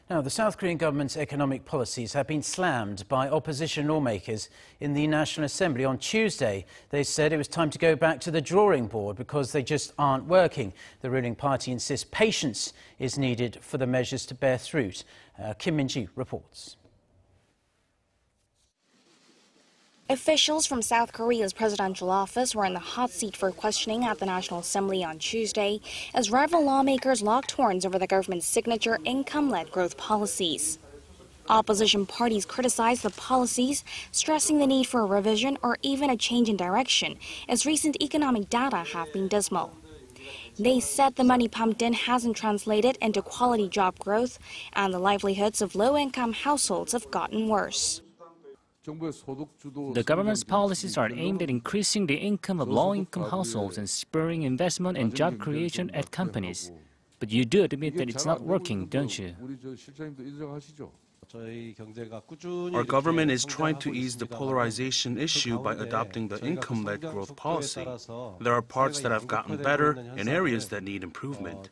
Now, the South Korean government's economic policies have been slammed by opposition lawmakers in the National Assembly. On Tuesday, they said it was time to go back to the drawing board because they just aren't working. The ruling party insists patience is needed for the measures to bear fruit. Kim Min-ji reports. Officials from South Korea's presidential office were in the hot seat for questioning at the National Assembly on Tuesday as rival lawmakers locked horns over the government's signature income-led growth policies. Opposition parties criticized the policies, stressing the need for a revision or even a change in direction, as recent economic data have been dismal. They said the money pumped in hasn't translated into quality job growth, and the livelihoods of low-income households have gotten worse. The government's policies are aimed at increasing the income of low-income households and spurring investment and job creation at companies. But you do admit that it's not working, don't you? Our government is trying to ease the polarization issue by adopting the income-led growth policy. There are parts that have gotten better and areas that need improvement.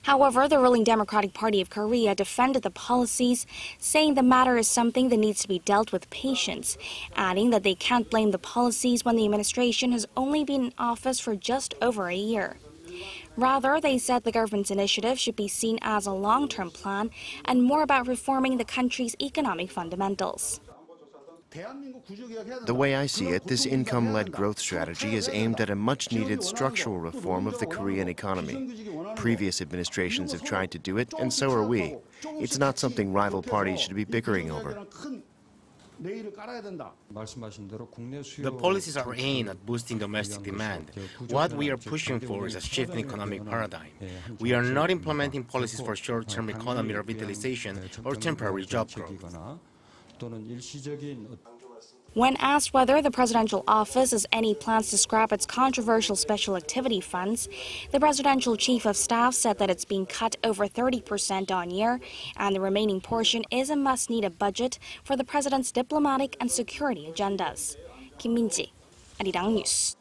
However, the ruling Democratic Party of Korea defended the policies, saying the matter is something that needs to be dealt with patience, adding that they can't blame the policies when the administration has only been in office for just over a year. Rather, they said the government's initiative should be seen as a long-term plan and more about reforming the country's economic fundamentals. The way I see it, this income-led growth strategy is aimed at a much-needed structural reform of the Korean economy. Previous administrations have tried to do it, and so are we. It's not something rival parties should be bickering over. The policies are aimed at boosting domestic demand. What we are pushing for is a shift in economic paradigm. We are not implementing policies for short-term economic revitalization or temporary job growth. When asked whether the presidential office has any plans to scrap its controversial special activity funds, the presidential chief of staff said that it's been cut over 30% on year, and the remaining portion is a must-need budget for the president's diplomatic and security agendas. Kim Min-ji, Arirang News.